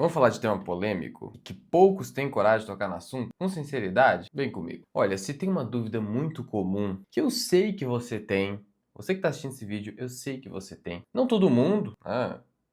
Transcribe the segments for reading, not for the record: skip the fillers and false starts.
Vamos falar de tema polêmico que poucos têm coragem de tocar no assunto? Com sinceridade, vem comigo. Olha, se tem uma dúvida muito comum que eu sei que você tem, você que está assistindo esse vídeo, eu sei que você tem. Não todo mundo,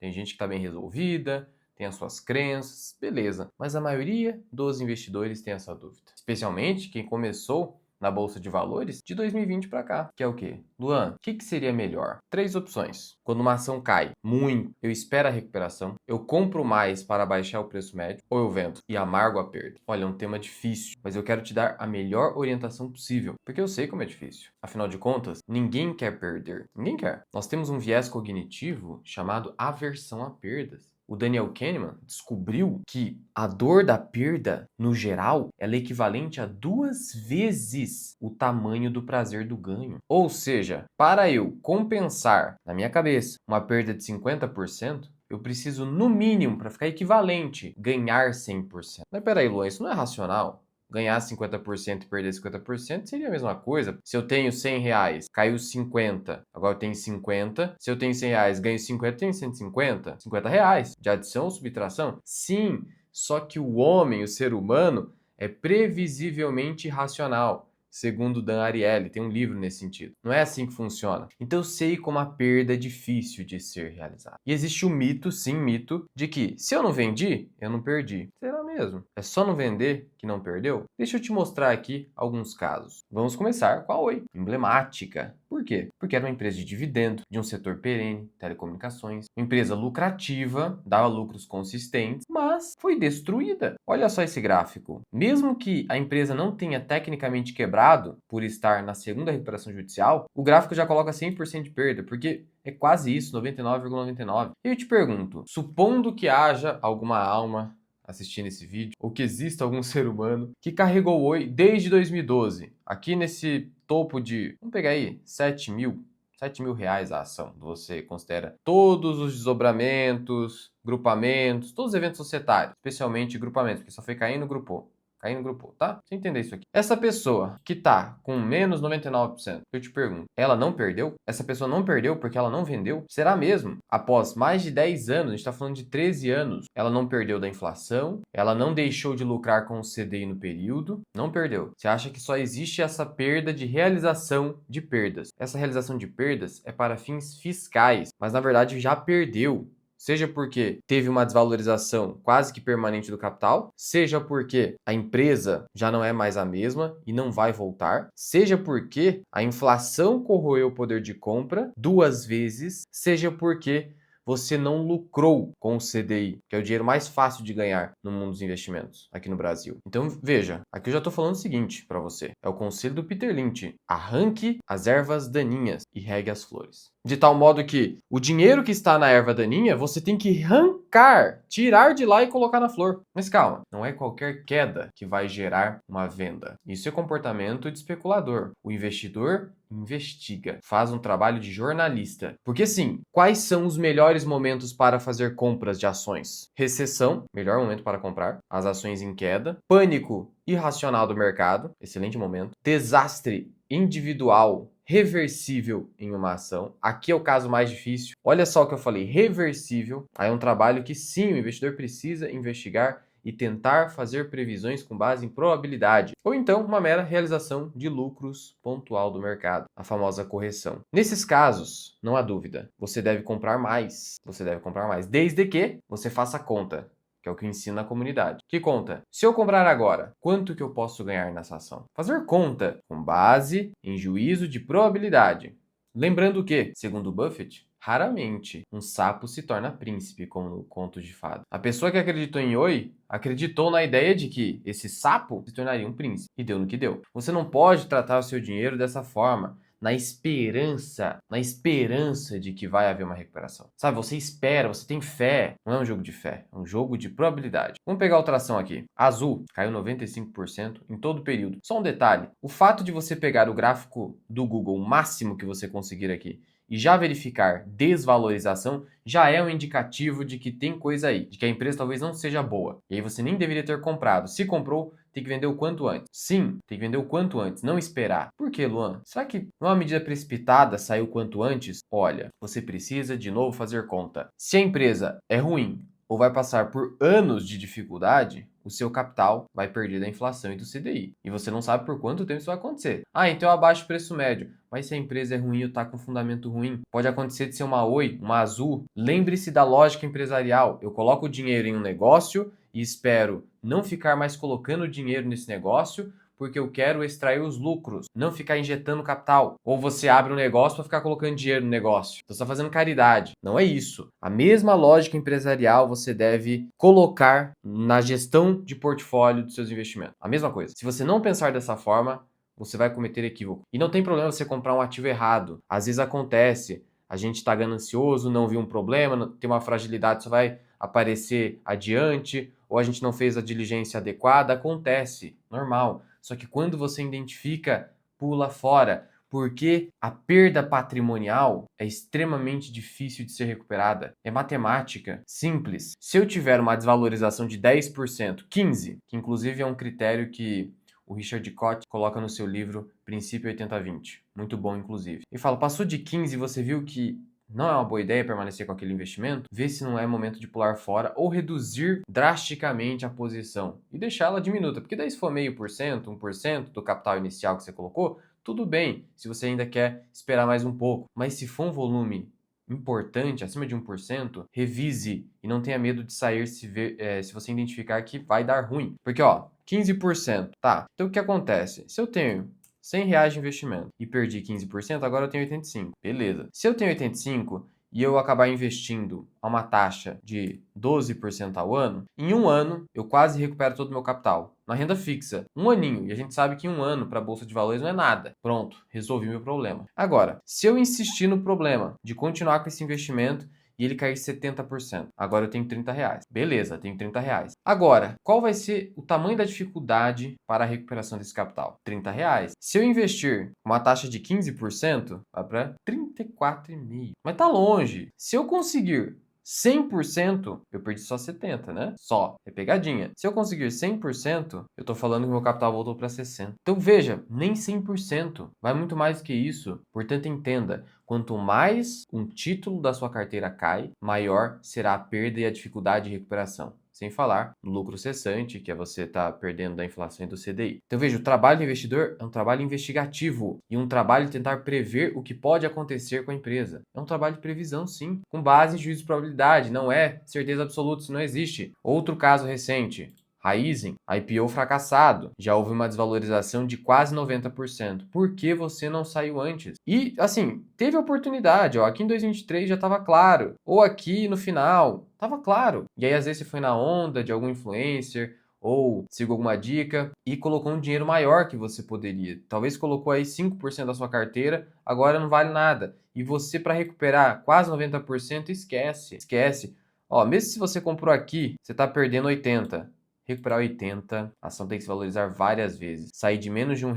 tem gente que está bem resolvida, tem as suas crenças, beleza. Mas a maioria dos investidores tem essa dúvida. Especialmente quem começou na Bolsa de Valores de 2020 para cá, que é o quê? Luan, o que seria melhor? Três opções. Quando uma ação cai muito, eu espero a recuperação, eu compro mais para baixar o preço médio, ou eu vendo e amargo a perda. Olha, é um tema difícil, mas eu quero te dar a melhor orientação possível, porque eu sei como é difícil. Afinal de contas, ninguém quer perder. Ninguém quer. Nós temos um viés cognitivo chamado aversão a perdas. O Daniel Kahneman descobriu que a dor da perda, no geral, ela é equivalente a 2 vezes o tamanho do prazer do ganho. Ou seja, para eu compensar, na minha cabeça, uma perda de 50%, eu preciso, no mínimo, para ficar equivalente, ganhar 100%. Mas peraí, Luan, isso não é racional? Ganhar 50% e perder 50% seria a mesma coisa. Se eu tenho 100 reais, caiu 50, agora eu tenho 50. Se eu tenho 100 reais, ganho 50, tenho 150. 50 reais de adição ou subtração? Sim, só que o homem, o ser humano, é previsivelmente racional. Segundo Dan Ariely, tem um livro nesse sentido. Não é assim que funciona. Então eu sei como a perda é difícil de ser realizada. E existe o mito, sim, mito, de que se eu não vendi, eu não perdi. Será mesmo? É só não vender que não perdeu? Deixa eu te mostrar aqui alguns casos. Vamos começar com a Oi, emblemática. Por quê? Porque era uma empresa de dividendo, de um setor perene, telecomunicações, uma empresa lucrativa, dava lucros consistentes, mas foi destruída. Olha só esse gráfico. Mesmo que a empresa não tenha tecnicamente quebrado por estar na segunda recuperação judicial, o gráfico já coloca 100% de perda, porque é quase isso, 99,99. E eu te pergunto, supondo que haja alguma alma assistindo esse vídeo, ou que exista algum ser humano que carregou o Oi desde 2012, aqui nesse topo de, vamos pegar aí, 7 mil reais a ação. Você considera todos os desdobramentos, grupamentos, todos os eventos societários, especialmente grupamentos, porque só foi caindo, grupou. Caindo, grupou, tá? Você entender isso aqui. Essa pessoa que tá com menos 99%, eu te pergunto, ela não perdeu? Essa pessoa não perdeu porque ela não vendeu? Será mesmo? Após mais de 10 anos, a gente tá falando de 13 anos, ela não perdeu da inflação, ela não deixou de lucrar com o CDI no período, não perdeu. Você acha que só existe essa perda de realização de perdas? Essa realização de perdas é para fins fiscais, mas na verdade já perdeu. Seja porque teve uma desvalorização quase que permanente do capital, seja porque a empresa já não é mais a mesma e não vai voltar, seja porque a inflação corroeu o poder de compra 2 vezes, seja porque você não lucrou com o CDI, que é o dinheiro mais fácil de ganhar no mundo dos investimentos aqui no Brasil. Então veja, aqui eu já estou falando o seguinte para você, é o conselho do Peter Lynch: arranque as ervas daninhas e regue as flores. De tal modo que o dinheiro que está na erva daninha, você tem que arrancar, tirar de lá e colocar na flor. Mas calma, não é qualquer queda que vai gerar uma venda. Isso é comportamento de especulador. O investidor investiga, faz um trabalho de jornalista. Porque sim, quais são os melhores momentos para fazer compras de ações? Recessão, melhor momento para comprar, as ações em queda. Pânico irracional do mercado, excelente momento. Desastre individual reversível em uma ação. Aqui é o caso mais difícil. Olha só o que eu falei, reversível. Aí é um trabalho que sim, o investidor precisa investigar e tentar fazer previsões com base em probabilidade, ou então uma mera realização de lucros pontual do mercado, a famosa correção. Nesses casos, não há dúvida, você deve comprar mais. Você deve comprar mais, desde que você faça conta, que é o que eu ensino na comunidade. Que conta? Se eu comprar agora, quanto que eu posso ganhar nessa ação? Fazer conta com base em juízo de probabilidade. Lembrando que, segundo Buffett, raramente um sapo se torna príncipe, como no conto de fada. A pessoa que acreditou em Oi acreditou na ideia de que esse sapo se tornaria um príncipe, e deu no que deu. Você não pode tratar o seu dinheiro dessa forma, na esperança de que vai haver uma recuperação. Sabe, você espera, você tem fé. Não é um jogo de fé, é um jogo de probabilidade. Vamos pegar outra ação aqui. Azul caiu 95% em todo o período. Só um detalhe, o fato de você pegar o gráfico do Google, o máximo que você conseguir aqui, e já verificar desvalorização, já é um indicativo de que tem coisa aí, de que a empresa talvez não seja boa. E aí você nem deveria ter comprado. Se comprou, tem que vender o quanto antes. Sim, tem que vender o quanto antes, não esperar. Por quê, Luan? Será que uma medida precipitada saiu quanto antes? Olha, você precisa de novo fazer conta. Se a empresa é ruim, ou vai passar por anos de dificuldade, o seu capital vai perder da inflação e do CDI. E você não sabe por quanto tempo isso vai acontecer. Ah, então eu abaixo o preço médio. Mas se a empresa é ruim ou está com fundamento ruim, pode acontecer de ser uma Oi, uma Azul. Lembre-se da lógica empresarial. Eu coloco o dinheiro em um negócio e espero não ficar mais colocando dinheiro nesse negócio, porque eu quero extrair os lucros, não ficar injetando capital. Ou você abre um negócio para ficar colocando dinheiro no negócio. Então você está fazendo caridade. Não é isso. A mesma lógica empresarial você deve colocar na gestão de portfólio dos seus investimentos. A mesma coisa. Se você não pensar dessa forma, você vai cometer equívoco. E não tem problema você comprar um ativo errado. Às vezes acontece. A gente está ganancioso, não viu um problema, tem uma fragilidade, só vai aparecer adiante, ou a gente não fez a diligência adequada. Acontece, normal. Só que quando você identifica, pula fora, porque a perda patrimonial é extremamente difícil de ser recuperada. É matemática, simples. Se eu tiver uma desvalorização de 10%, 15%, que inclusive é um critério que o Richard Koch coloca no seu livro Princípio 80-20. Muito bom, inclusive. E fala, passou de 15 e você viu que não é uma boa ideia permanecer com aquele investimento, vê se não é momento de pular fora ou reduzir drasticamente a posição e deixá-la diminuta. Porque daí se for 0,5%, 1% do capital inicial que você colocou, tudo bem, se você ainda quer esperar mais um pouco. Mas se for um volume importante, acima de 1%, revise e não tenha medo de sair se você identificar que vai dar ruim. Porque, ó, 15%, tá? Então o que acontece? Se eu tenho R$ 100 de investimento e perdi 15%, agora eu tenho 85. Beleza. Se eu tenho 85 e eu acabar investindo a uma taxa de 12% ao ano, em um ano eu quase recupero todo o meu capital. Na renda fixa, um aninho, e a gente sabe que um ano para a Bolsa de Valores não é nada. Pronto, resolvi meu problema. Agora, se eu insistir no problema de continuar com esse investimento e ele cair 70%. Agora eu tenho R$ 30. Beleza, tenho R$ 30. Agora, qual vai ser o tamanho da dificuldade para a recuperação desse capital? R$ 30. Se eu investir uma taxa de 15%, vai para 34,5. Mas tá longe. Se eu conseguir 100%, eu perdi só 70, né? Só, é pegadinha. Se eu conseguir 100%, eu tô falando que meu capital voltou para 60. Então veja, nem 100%, vai muito mais que isso. Portanto, entenda, quanto mais um título da sua carteira cai, maior será a perda e a dificuldade de recuperação. Sem falar no lucro cessante, que é você estar perdendo da inflação e do CDI. Então veja, o trabalho do investidor é um trabalho investigativo e um trabalho de tentar prever o que pode acontecer com a empresa. É um trabalho de previsão, sim, com base em juízo de probabilidade, não é certeza absoluta, isso não existe. Outro caso recente, Raizen, IPO fracassado. Já houve uma desvalorização de quase 90%. Por que você não saiu antes? E, assim, teve oportunidade. Ó, aqui em 2023 já estava claro. Ou aqui no final, estava claro. E aí, às vezes, você foi na onda de algum influencer ou seguiu alguma dica e colocou um dinheiro maior que você poderia. Talvez colocou aí 5% da sua carteira, agora não vale nada. E você, para recuperar quase 90%, esquece. Esquece. Ó, mesmo se você comprou aqui, você está perdendo 80%. Recuperar 80, a ação tem que se valorizar várias vezes. Sair de menos de R$ 1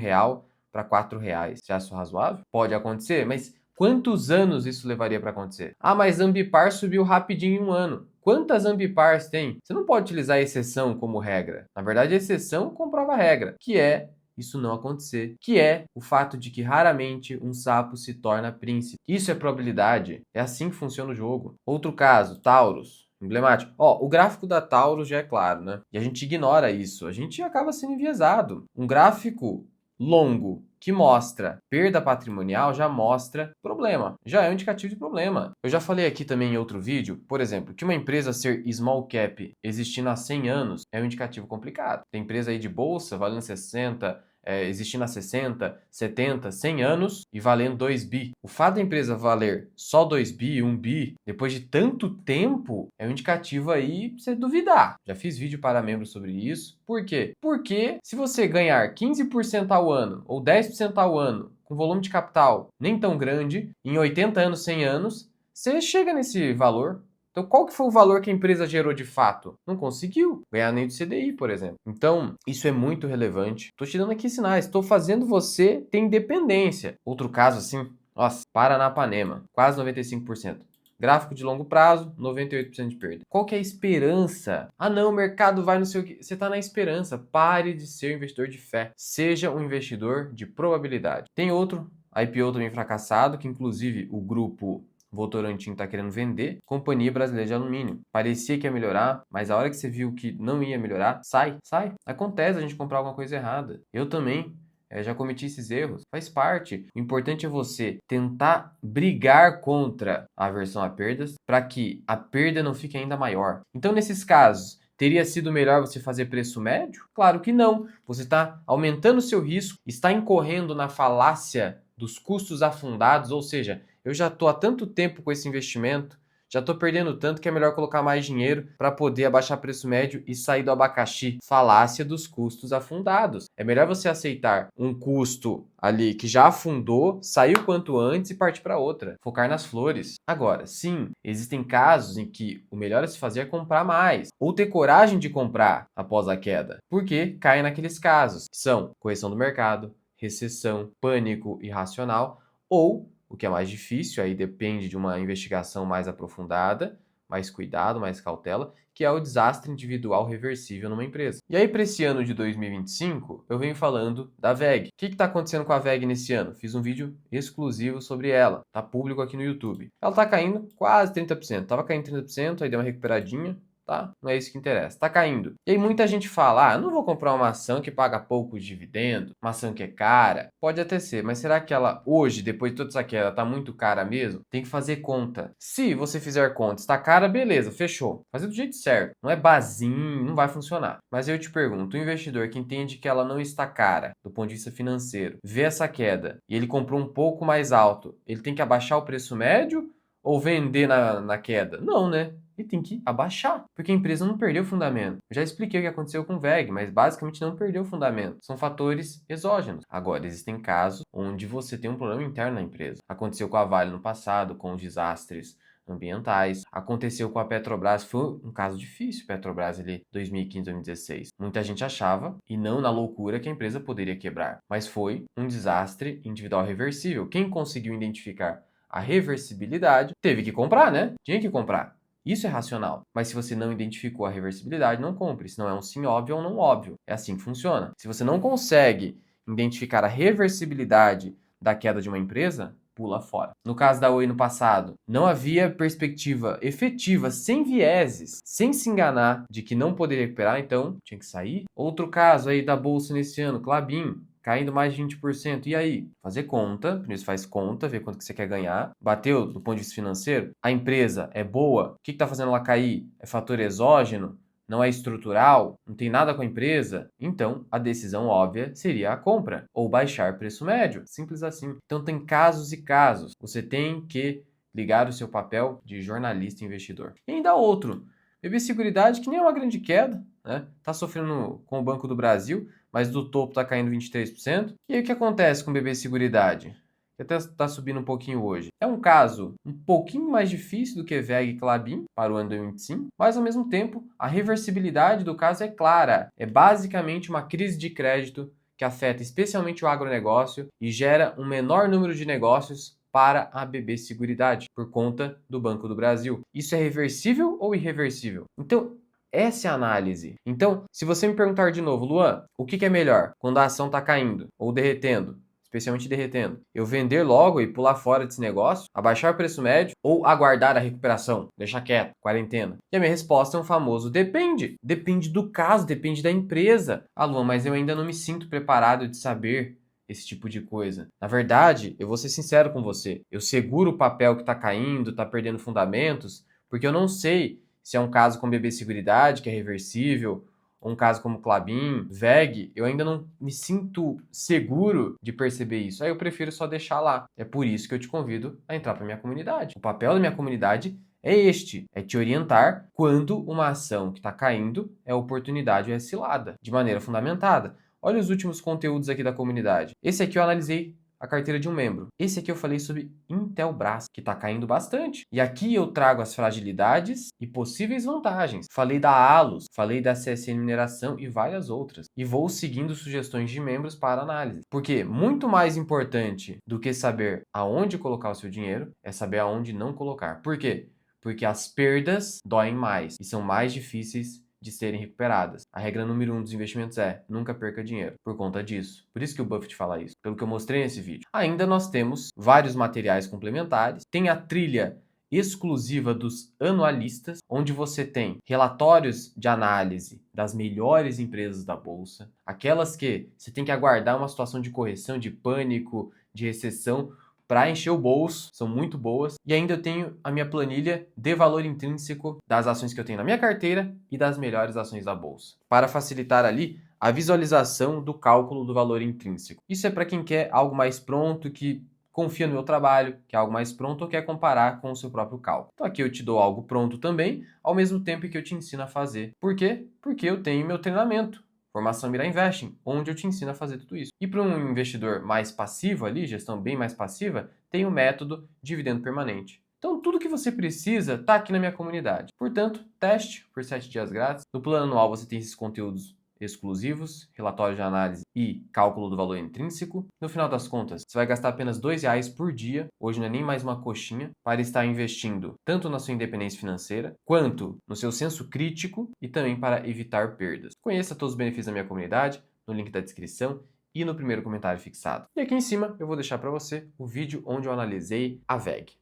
para R$ 4. Você acha isso razoável? Pode acontecer, mas quantos anos isso levaria para acontecer? Ah, mas Ambipar subiu rapidinho em um ano. Quantas Ambipars tem? Você não pode utilizar a exceção como regra. Na verdade, a exceção comprova a regra, que é isso não acontecer, que é o fato de que raramente um sapo se torna príncipe. Isso é probabilidade, é assim que funciona o jogo. Outro caso, Taurus. Emblemático. Ó, o gráfico da Taurus já é claro, né? E a gente ignora isso. A gente acaba sendo enviesado. Um gráfico longo que mostra perda patrimonial já mostra problema. Já é um indicativo de problema. Eu já falei aqui também em outro vídeo, por exemplo, que uma empresa ser small cap existindo há 100 anos é um indicativo complicado. Tem empresa aí de bolsa valendo 60, existindo há 60, 70, 100 anos e valendo 2 bi. O fato da empresa valer só 2 bi, 1 bi, depois de tanto tempo, é um indicativo aí pra você duvidar. Já fiz vídeo para membros sobre isso. Por quê? Porque se você ganhar 15% ao ano ou 10% ao ano com volume de capital nem tão grande, em 80 anos, 100 anos, você chega nesse valor. Então, qual que foi o valor que a empresa gerou de fato? Não conseguiu ganhar nem do CDI, por exemplo. Então, isso é muito relevante. Estou te dando aqui sinais. Estou fazendo você ter independência. Outro caso assim, nossa, Paranapanema, quase 95%. Gráfico de longo prazo, 98% de perda. Qual que é a esperança? Ah não, o mercado vai no seu... Você está na esperança. Pare de ser um investidor de fé. Seja um investidor de probabilidade. Tem outro IPO também fracassado, que inclusive o grupo Votorantim está querendo vender, Companhia Brasileira de Alumínio. Parecia que ia melhorar, mas a hora que você viu que não ia melhorar, sai. Acontece a gente comprar alguma coisa errada. Eu também. Já cometi esses erros, faz parte. O importante é você tentar brigar contra a aversão a perdas para que a perda não fique ainda maior. Então, nesses casos, teria sido melhor você fazer preço médio? Claro que não. Você está aumentando o seu risco, está incorrendo na falácia dos custos afundados, ou seja, eu já estou há tanto tempo com esse investimento, já estou perdendo tanto que é melhor colocar mais dinheiro para poder abaixar preço médio e sair do abacaxi. Falácia dos custos afundados. É melhor você aceitar um custo ali que já afundou, sair o quanto antes e partir para outra. Focar nas flores. Agora, sim, existem casos em que o melhor a se fazer é comprar mais ou ter coragem de comprar após a queda, porque cai naqueles casos que são correção do mercado, recessão, pânico irracional ou o que é mais difícil, aí depende de uma investigação mais aprofundada, mais cuidado, mais cautela, que é o desastre individual reversível numa empresa. E aí, para esse ano de 2025, eu venho falando da VEG. O que está acontecendo com a VEG nesse ano? Fiz um vídeo exclusivo sobre ela, tá público aqui no YouTube. Ela está caindo quase 30%, estava caindo 30%, aí deu uma recuperadinha, tá? Não é isso que interessa. Tá caindo. E aí muita gente fala, não vou comprar uma ação que paga pouco dividendo, uma ação que é cara. Pode até ser, mas será que ela hoje, depois de toda essa queda, tá muito cara mesmo? Tem que fazer conta. Se você fizer conta, está cara, beleza, fechou. Fazer do jeito certo. Não é basinho, não vai funcionar. Mas eu te pergunto, o investidor que entende que ela não está cara, do ponto de vista financeiro, vê essa queda e ele comprou um pouco mais alto, ele tem que abaixar o preço médio ou vender na queda? Não, né? E tem que abaixar, porque a empresa não perdeu o fundamento. Eu já expliquei o que aconteceu com o VEG, mas basicamente não perdeu o fundamento. São fatores exógenos. Agora, existem casos onde você tem um problema interno na empresa. Aconteceu com a Vale no passado, com os desastres ambientais. Aconteceu com a Petrobras, foi um caso difícil, Petrobras ali 2015, 2016. Muita gente achava, e não na loucura, que a empresa poderia quebrar, mas foi um desastre individual reversível. Quem conseguiu identificar a reversibilidade teve que comprar, né? Tinha que comprar. Isso é racional. Mas se você não identificou a reversibilidade, não compre. Senão é um sim óbvio ou não óbvio. É assim que funciona. Se você não consegue identificar a reversibilidade da queda de uma empresa, pula fora. No caso da Oi no passado, não havia perspectiva efetiva, sem vieses, sem se enganar de que não poderia recuperar, então tinha que sair. Outro caso aí da Bolsa nesse ano, Klabin, caindo mais de 20%. E aí? Fazer conta, primeiro você faz conta, vê quanto que você quer ganhar. Bateu do ponto de vista financeiro? A empresa é boa? O que está fazendo ela cair? É fator exógeno? Não é estrutural? Não tem nada com a empresa? Então, a decisão óbvia seria a compra ou baixar preço médio. Simples assim. Então, tem casos e casos. Você tem que ligar o seu papel de jornalista e investidor. E ainda outro. BB Seguridade, que nem é uma grande queda, né? Tá sofrendo com o Banco do Brasil, mas do topo está caindo 23%. E aí o que acontece com o BB Seguridade? Que até está subindo um pouquinho hoje. É um caso um pouquinho mais difícil do que VEG e Klabin para o ano 2025, mas ao mesmo tempo a reversibilidade do caso é clara. É basicamente uma crise de crédito que afeta especialmente o agronegócio e gera um menor número de negócios para a BB Seguridade, por conta do Banco do Brasil. Isso é reversível ou irreversível? Então, essa é a análise. Então, se você me perguntar de novo, Luan, o que é melhor quando a ação está caindo ou derretendo? Especialmente derretendo. Eu vender logo e pular fora desse negócio, abaixar o preço médio ou aguardar a recuperação, deixar quieto, quarentena? E a minha resposta é um famoso depende. Depende do caso, depende da empresa. Ah, Luan, mas eu ainda não me sinto preparado de saber esse tipo de coisa. Na verdade, eu vou ser sincero com você. Eu seguro o papel que está caindo, está perdendo fundamentos, porque eu não sei se é um caso com BB Seguridade, que é reversível, ou um caso como Klabin, VEG, eu ainda não me sinto seguro de perceber isso. Aí eu prefiro só deixar lá. É por isso que eu te convido a entrar para minha comunidade. O papel da minha comunidade é este, é te orientar quando uma ação que está caindo é oportunidade ou é cilada, de maneira fundamentada. Olha os últimos conteúdos aqui da comunidade. Esse aqui eu analisei a carteira de um membro. Esse aqui eu falei sobre Intelbras, que está caindo bastante. E aqui eu trago as fragilidades e possíveis vantagens. Falei da Alus, falei da CSN Mineração e várias outras. E vou seguindo sugestões de membros para análise. Porque muito mais importante do que saber aonde colocar o seu dinheiro é saber aonde não colocar. Por quê? Porque as perdas doem mais e são mais difíceis de serem recuperadas. A regra número 1 dos investimentos é nunca perca dinheiro, por conta disso. Por isso que o Buffett fala isso, pelo que eu mostrei nesse vídeo. Ainda nós temos vários materiais complementares, tem a trilha exclusiva dos anualistas, onde você tem relatórios de análise das melhores empresas da bolsa, aquelas que você tem que aguardar uma situação de correção, de pânico, de recessão para encher o bolso, são muito boas. E ainda eu tenho a minha planilha de valor intrínseco das ações que eu tenho na minha carteira e das melhores ações da bolsa, para facilitar ali a visualização do cálculo do valor intrínseco. Isso é para quem quer algo mais pronto, que confia no meu trabalho, quer algo mais pronto ou quer comparar com o seu próprio cálculo. Então aqui eu te dou algo pronto também, ao mesmo tempo que eu te ensino a fazer. Por quê? Porque eu tenho meu treinamento, Formação Mira Investing, onde eu te ensino a fazer tudo isso. E para um investidor mais passivo ali, gestão bem mais passiva, tem o método dividendo permanente. Então tudo que você precisa está aqui na minha comunidade. Portanto, teste por 7 dias grátis. No plano anual você tem esses conteúdos exclusivos, relatório de análise e cálculo do valor intrínseco. No final das contas, você vai gastar apenas R$ 2 por dia, hoje não é nem mais uma coxinha, para estar investindo tanto na sua independência financeira, quanto no seu senso crítico e também para evitar perdas. Conheça todos os benefícios da minha comunidade no link da descrição e no primeiro comentário fixado. E aqui em cima eu vou deixar para você o vídeo onde eu analisei a VEG.